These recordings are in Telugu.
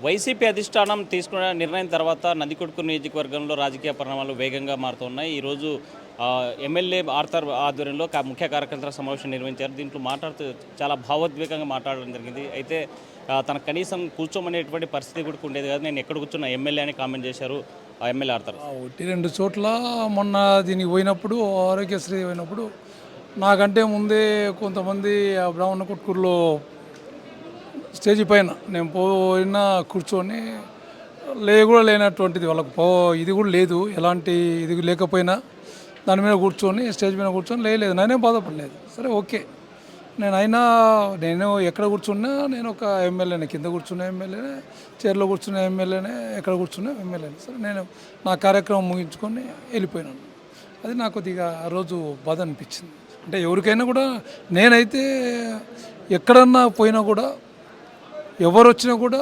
వైసీపీ అధిష్టానం తీసుకున్న నిర్ణయం తర్వాత నందికొట్కూరు నియోజకవర్గంలో రాజకీయ పరిణామాలు వేగంగా మారుతున్నాయి. ఈరోజు ఎమ్మెల్యే ఆర్థర్ ఆధ్వర్యంలో ముఖ్య కార్యకర్తల సమావేశం నిర్వహించారు. దీంట్లో మాట్లాడుతూ చాలా భావోద్వేగంగా మాట్లాడడం జరిగింది. అయితే తన కనీసం కూర్చోమనేటువంటి పరిస్థితి కూడా ఉండేది కాదు. నేను ఎక్కడ కూర్చున్న ఎమ్మెల్యే అని కామెంట్ చేశారు ఆ ఎమ్మెల్యే ఆర్థర్. ఒకటి రెండు చోట్ల మొన్న దీనికి పోయినప్పుడు ఆరోగ్యశ్రీ పోయినప్పుడు నాకంటే ముందే కొంతమంది ఆ బ్రాహ్మణ కొట్కూరులో స్టేజ్ పైన నేను పోయినా కూర్చొని కూడా లేనటువంటిది వాళ్ళకు ఇది కూడా లేదు, ఎలాంటి ఇది లేకపోయినా దాని మీద కూర్చొని స్టేజ్ మీద కూర్చొని లేదు, నేనేం బాధపడలేదు. సరే ఓకే, నేను ఎక్కడ కూర్చున్నా నేను ఒక ఎమ్మెల్యేనే, కింద కూర్చున్న ఎమ్మెల్యేనే, చైర్లో కూర్చున్న ఎమ్మెల్యేనే, ఎక్కడ కూర్చున్న ఎమ్మెల్యేనే. సరే నేను నా కార్యక్రమం ముగించుకొని వెళ్ళిపోయినాను. అది నాకు కొద్దిగా ఆ రోజు బాధ అనిపించింది. అంటే ఎవరికైనా కూడా నేనైతే ఎక్కడన్నా పోయినా కూడా ఎవరు వచ్చినా కూడా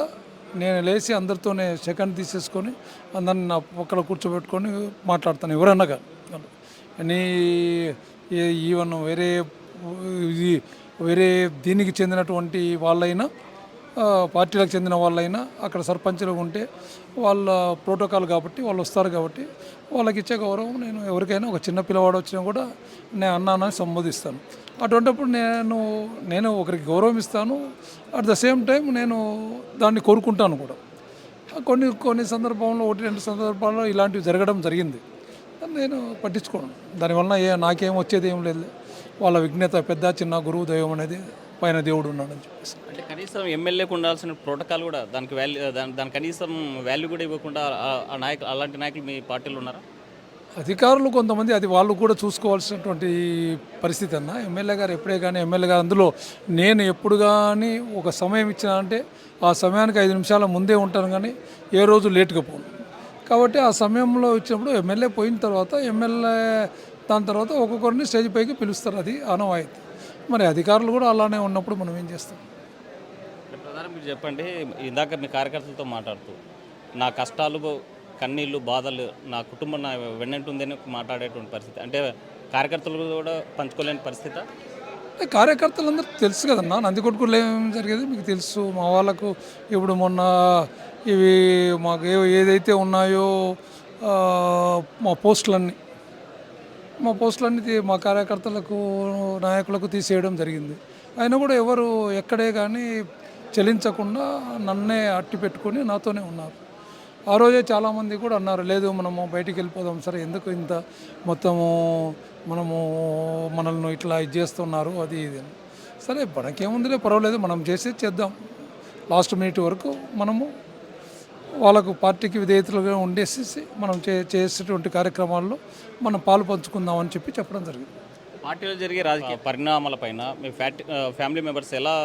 నేను లేచి అందరితోనే సెకండ్ తీసేసుకొని అందరిని నా పక్కన కూర్చోబెట్టుకొని మాట్లాడతాను. ఎవరన్నా కానీ ఈవెన్ వేరే దీనికి చెందినటువంటి వాళ్ళైనా, పార్టీలకు చెందిన వాళ్ళైనా అక్కడ సర్పంచ్లు ఉంటే వాళ్ళ ప్రోటోకాల్ కాబట్టి వాళ్ళు వస్తారు కాబట్టి వాళ్ళకి ఇచ్చే గౌరవం నేను ఎవరికైనా ఒక చిన్న పిల్లవాడు వచ్చినా కూడా నేను అన్నానని సంబోధిస్తాను. అటువంటిప్పుడు నేను ఒకరికి గౌరవం ఇస్తాను. అట్ ద సేమ్ టైం నేను దాన్ని కోరుకుంటాను కూడా. కొన్ని సందర్భంలో ఒకటి రెండు సందర్భాల్లో ఇలాంటివి జరగడం జరిగింది. నేను పట్టించుకోను. దానివల్ల నాకేం వచ్చేది ఏం లేదు. వాళ్ళ విఘ్నత పెద్ద చిన్న గురువు దైవం అనేది పైన దేవుడు ఉన్నాడని చెప్పేసి. అంటే కనీసం ఎమ్మెల్యేకి ఉండాల్సిన ప్రోటోకాల్ కూడా దానికి దాని కనీసం వాల్యూ కూడా ఇవ్వకుండా ఆ నాయకులు, అలాంటి నాయకులు మీ పార్టీలో ఉన్నారా? అధికారులు కొంతమంది అది వాళ్ళు కూడా చూసుకోవాల్సినటువంటి పరిస్థితి అన్న. ఎమ్మెల్యే గారు ఎప్పుడే కానీ ఎమ్మెల్యే గారు అందులో నేను ఎప్పుడు కానీ ఒక సమయం ఇచ్చినా అంటే ఆ సమయానికి 5 నిమిషాల ముందే ఉంటాను, కానీ ఏ రోజు లేట్గా పోను. కాబట్టి ఆ సమయంలో ఇచ్చినప్పుడు ఎమ్మెల్యే పోయిన తర్వాత దాని తర్వాత ఒక్కొక్కరిని స్టేజ్ పైకి పిలుస్తారు. అది ఆనవాయితీ. మరి అధికారులు కూడా అలానే ఉన్నప్పుడు మనం ఏం చేస్తాం? ప్రధానం మీరు చెప్పండి, ఇందాక మీ కార్యకర్తలతో మాట్లాడుతూ నా కష్టాలు, కన్నీళ్ళు, బాధలు నా కుటుంబం నా వెన్నంటుందని మాట్లాడేటువంటి పరిస్థితి, అంటే కార్యకర్తలు కూడా పంచుకోలేని పరిస్థితి. కార్యకర్తలందరూ తెలుసు కదన్నా, నందికొట్కూరులో ఏం జరిగేది మీకు తెలుసు. మా వాళ్ళకు ఇప్పుడు మొన్న ఇవి మాకు ఏదైతే ఉన్నాయో మా పోస్టులన్నీ మా కార్యకర్తలకు, నాయకులకు తీసేయడం జరిగింది. అయినా కూడా ఎవరు ఎక్కడే కానీ చెలించకుండా నన్నే అట్టి పెట్టుకొని నాతోనే ఉన్నారు. ఆ రోజే చాలామంది కూడా అన్నారు, లేదు మనము బయటికి వెళ్ళిపోదాం సరే, ఎందుకు ఇంత మొత్తము మనల్ని ఇట్లా ఇది చేస్తున్నారు అది ఇది. సరే మనకేముందిలే, పర్వాలేదు, మనం చేద్దాం. లాస్ట్ మినిట్ వరకు మనము వాళ్ళకు పార్టీకి విధేయతలుగా ఉండేసేసి మనం చేసేటువంటి కార్యక్రమాల్లో మనం పాలు పంచుకుందామని చెప్పడం జరిగింది. పార్టీలో జరిగే రాజకీయ పరిణామాలపైన మీ ఫ్యామిలీ మెంబర్స్ ఎలా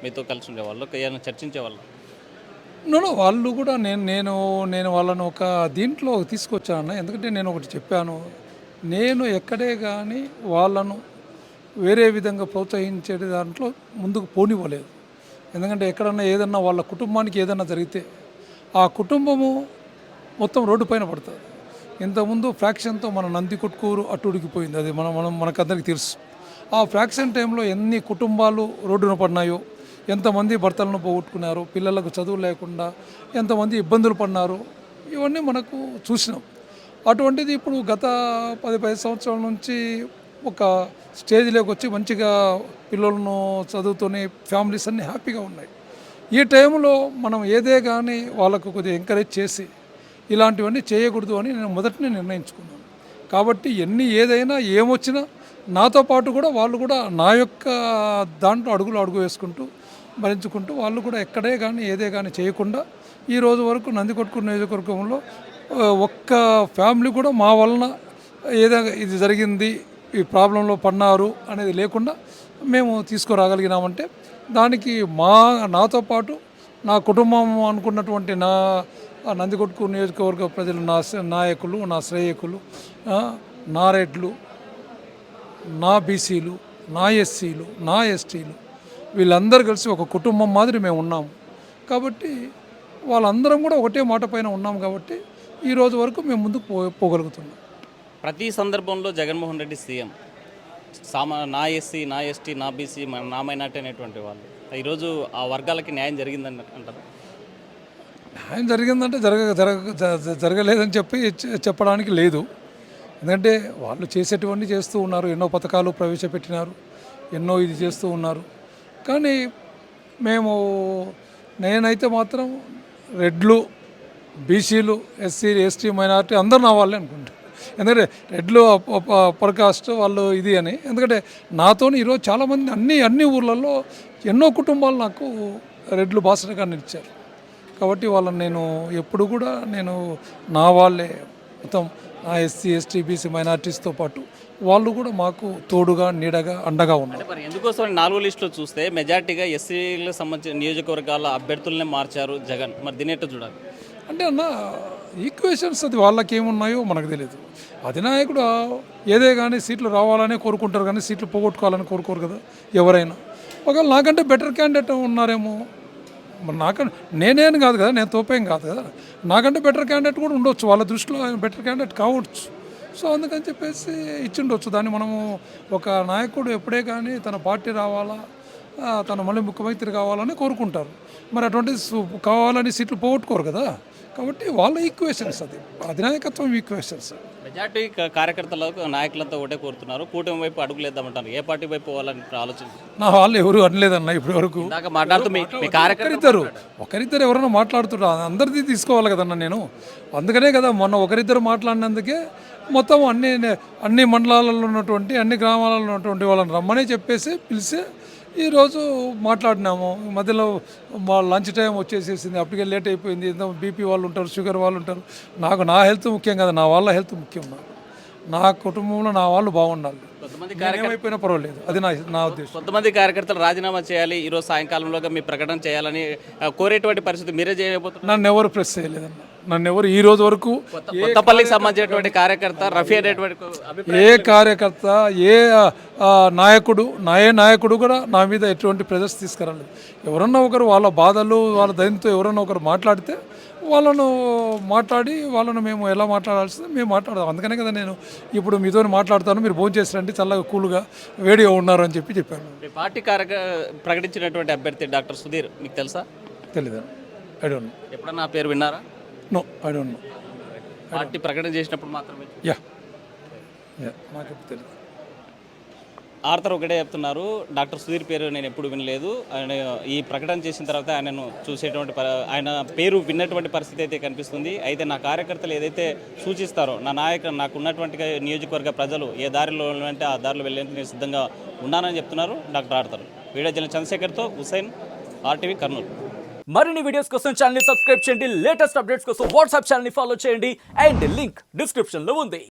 మీతో కలిసి ఉండేవాళ్ళు, ఏమైనా చర్చించేవాళ్ళు? వాళ్ళు కూడా నేను వాళ్ళను ఒక దీంట్లో తీసుకొచ్చాను. ఎందుకంటే నేను ఒకటి చెప్పాను, నేను ఎక్కడే కానీ వాళ్ళను వేరే విధంగా ప్రోత్సహించే దాంట్లో ముందుకు పోనివ్వలేదు. ఎందుకంటే ఎక్కడన్నా ఏదన్నా వాళ్ళ కుటుంబానికి ఏదన్నా జరిగితే ఆ కుటుంబము మొత్తం రోడ్డు పైన పడుతుంది. ఇంతకుముందు ఫ్రాక్షన్తో మన నందికొట్కూరు అట్టుడికిపోయింది, అది మనకందరికీ తెలుసు. ఆ ఫ్రాక్షన్ టైంలో ఎన్ని కుటుంబాలు రోడ్డున పడినాయో, ఎంతమంది భర్తలను పోగొట్టుకున్నారు, పిల్లలకు చదువు లేకుండా ఎంతమంది ఇబ్బందులు పడినారు, ఇవన్నీ మనకు చూసినాం. అటువంటిది ఇప్పుడు గత 10-15 సంవత్సరాల నుంచి ఒక స్టేజ్లోకి వచ్చి మంచిగా పిల్లలను చదువుతూనే ఫ్యామిలీస్ అన్నీ హ్యాపీగా ఉన్నాయి. ఈ టైంలో మనం ఏదే కానీ వాళ్ళకు కొద్దిగా ఎంకరేజ్ చేసి ఇలాంటివన్నీ చేయకూడదు అని నేను మొదటనే నిర్ణయించుకున్నాను. కాబట్టి ఏదైనా ఏమొచ్చినా నాతో పాటు కూడా వాళ్ళు కూడా నా యొక్క దాంట్లో అడుగు వేసుకుంటూ భరించుకుంటూ వాళ్ళు కూడా ఎక్కడే కానీ ఏదే కానీ చేయకుండా ఈ రోజు వరకు నందికొట్కూరు నియోజకవర్గంలో ఒక్క ఫ్యామిలీ కూడా మా వలన ఏదైనా ఇది జరిగింది, ఈ ప్రాబ్లంలో పడినారు అనేది లేకుండా మేము తీసుకురాగలిగినామంటే దానికి నాతో పాటు నా కుటుంబం అనుకున్నటువంటి నా నందికొట్కూరు నియోజకవర్గ ప్రజలు, నా నాయకులు, నా శ్రేయకులు, నా రెడ్లు, నా బీసీలు, నా ఎస్సీలు, నా ఎస్టీలు, వీళ్ళందరూ కలిసి ఒక కుటుంబం మాదిరి మేము ఉన్నాము. కాబట్టి వాళ్ళందరం కూడా ఒకటే మాట పైన ఉన్నాం కాబట్టి ఈరోజు వరకు మేము ముందుకు పోగలుగుతున్నాం. ప్రతి సందర్భంలో జగన్మోహన్ రెడ్డి సీఎం, నా ఎస్సీ, నా ఎస్టీ, నా బీసీ, నా మైనార్టీ అనేటువంటి వాళ్ళు ఈరోజు ఆ వర్గాలకి న్యాయం జరిగిందని అంటారు. న్యాయం జరిగిందంటే జరగలేదని చెప్పడానికి లేదు. ఎందుకంటే వాళ్ళు చేసేటువంటి చేస్తూ ఉన్నారు, ఎన్నో పథకాలు ప్రవేశపెట్టినారు, ఎన్నో ఇది చేస్తూ ఉన్నారు. కానీ నేనైతే మాత్రం రెడ్లు, బీసీలు, ఎస్సీ, ఎస్టీ, మైనారిటీ అందరూ నా వాళ్ళే అనుకుంటాను. ఎందుకంటే రెడ్లు అప్పర్ కాస్ట్ వాళ్ళు ఇది అని. ఎందుకంటే నాతో ఈరోజు చాలామంది అన్ని ఊర్లలో ఎన్నో కుటుంబాలు నాకు రెడ్లు బాసటగాన్ని ఇచ్చారు. కాబట్టి వాళ్ళని నేను ఎప్పుడు కూడా నా వాళ్ళే మొత్తం నా ఎస్సీ, ఎస్టీ, బీసీ, మైనారిటీస్తో పాటు వాళ్ళు కూడా మాకు తోడుగా, నీడగా, అండగా ఉన్నారు. మరి ఎందుకోసం 4 లిస్టులో చూస్తే మెజార్టీగా ఎస్సీలకు సంబంధించిన నియోజకవర్గాల అభ్యర్థులనే మార్చారు జగన్. మరి దీని ఎట్లా చూడాలి? అంటే అన్న ఈక్వేషన్స్ అది వాళ్ళకి ఏమున్నాయో మనకు తెలియదు. అధినాయకుడు ఏదే కానీ సీట్లు రావాలనే కోరుకుంటారు, కానీ సీట్లు పోగొట్టుకోవాలని కోరుకోరు కదా ఎవరైనా. ఒకవేళ నాకంటే బెటర్ క్యాండిడేట్ ఉన్నారేమో, మరి నాకంటే నేనేం కాదు కదా, నేను తోపేం కాదు కదా, నాకంటే బెటర్ క్యాండిడేట్ కూడా ఉండొచ్చు, వాళ్ళ దృష్టిలో ఆయన బెటర్ క్యాండిడేట్ కావచ్చు. సో అందుకని చెప్పేసి ఇచ్చిండొచ్చు. దాన్ని మనము ఒక నాయకుడు ఎప్పుడే కానీ తన పార్టీ రావాలా, తను మళ్ళీ ముఖ్యమంత్రి కావాలని కోరుకుంటారు. మరి అటువంటి కావాలని సీట్లు పోగొట్టుకోరు కదా. కాబట్టి వాళ్ళ ఈక్వేషన్స్, అది అధినాయకత్వం ఈక్వేషన్స్. మెజార్టీ కార్యకర్తలకు నాయకులంతా ఒకటే కోరుతున్నారు, కూటమి వైపు అడుగులేద్దామంటారు. ఏ పార్టీ వైపు పోవాలని ఆలోచన? నా వాళ్ళు ఎవరు అనలేదన్న ఇప్పటి వరకు. మాట్లాడుతూ ఒకరిద్దరు ఎవరైనా మాట్లాడుతున్నారు, అందరిది తీసుకోవాలి కదన్న నేను. అందుకనే కదా మొన్న ఒకరిద్దరు మాట్లాడినందుకే మొత్తం అన్ని మండలాలలో ఉన్నటువంటి, అన్ని గ్రామాలలో ఉన్నటువంటి వాళ్ళని రమ్మని చెప్పేసి పిలిచి ఈరోజు మాట్లాడినాము. మధ్యలో మా లంచ్ టైం వచ్చేసేసింది, అప్పటికే లేట్ అయిపోయింది. బీపీ వాళ్ళు ఉంటారు, షుగర్ వాళ్ళు ఉంటారు. నా హెల్త్ ముఖ్యం కదా, నా వాళ్ళ హెల్త్ ముఖ్యం. నా కుటుంబంలో నా వాళ్ళు బాగుండాలి. ఏమైపోయినా పర్వాలేదు, అది నా ఉద్దేశం. కొంతమంది కార్యకర్తలు రాజీనామా చేయాలి, ఈరోజు సాయంకాలంలోగా మీ ప్రకటన చేయాలని కోరేటువంటి పరిస్థితి మీరే చేయబోతున్నారు. నన్ను ఎవరు ప్రెస్ చేయలేదన్న, నన్ను ఎవరు ఈ రోజు వరకు కొత్తపల్లికి సంబంధించినటువంటి కార్యకర్త రఫీ అనేటువంటి ఏ కార్యకర్త, ఏ నాయకుడు కూడా నా మీద ఎటువంటి ప్రెజర్స్ తీసుకురాలేదు. ఎవరన్నా ఒకరు వాళ్ళ బాధలు, వాళ్ళ దయంతో ఎవరన్నా ఒకరు మాట్లాడితే వాళ్ళను మేము ఎలా మాట్లాడాల్సిందో మేము మాట్లాడదాం. అందుకనే కదా నేను ఇప్పుడు మీతో మాట్లాడతాను, మీరు భోజనం చేస్తారంటే చల్లగా కూల్గా వేడిగా ఉన్నారు అని చెప్పాను. పార్టీ ప్రకటించినటువంటి అభ్యర్థి డాక్టర్ సుధీర్ మీకు తెలుసా? తెలీదు, ఐ డోంట్ నో. ఎప్పుడన్నా ఆ పేరు విన్నారా? No, I don't know. Party ప్రకటన చేసినప్పుడు మాత్రమే. నాకు తెలియదు. ఆర్థర్ ఒకటే చెప్తున్నారు, డాక్టర్ సుధీర్ పేరు నేను ఎప్పుడు వినలేదు. ఆయన ఈ ప్రకటన చేసిన తర్వాత ఆయనను చూసేటువంటి ఆయన పేరు విన్నటువంటి పరిస్థితి అయితే కనిపిస్తుంది. అయితే నా కార్యకర్తలు ఏదైతే సూచిస్తారో, నాకు ఉన్నటువంటి నియోజకవర్గ ప్రజలు ఏ దారిలో అంటే ఆ దారిలో వెళ్ళేందుకు నేను సిద్ధంగా ఉన్నానని చెప్తున్నారు డాక్టర్ ఆర్థర్. వీడియో జర్నలిస్ట్ చంద్రశేఖర్తో హుసైన్, RTV కర్నూలు. మరిన్ని వీడియోస్ కోసం ఛానల్ ని సబ్స్క్రైబ్ చేయండి, లేటెస్ట్ అప్డేట్స్ కోసం వాట్సాప్ ఛానల్ ని ఫాలో చేయండి, అండ్ లింక్ డిస్క్రిప్షన్ లో ఉంది.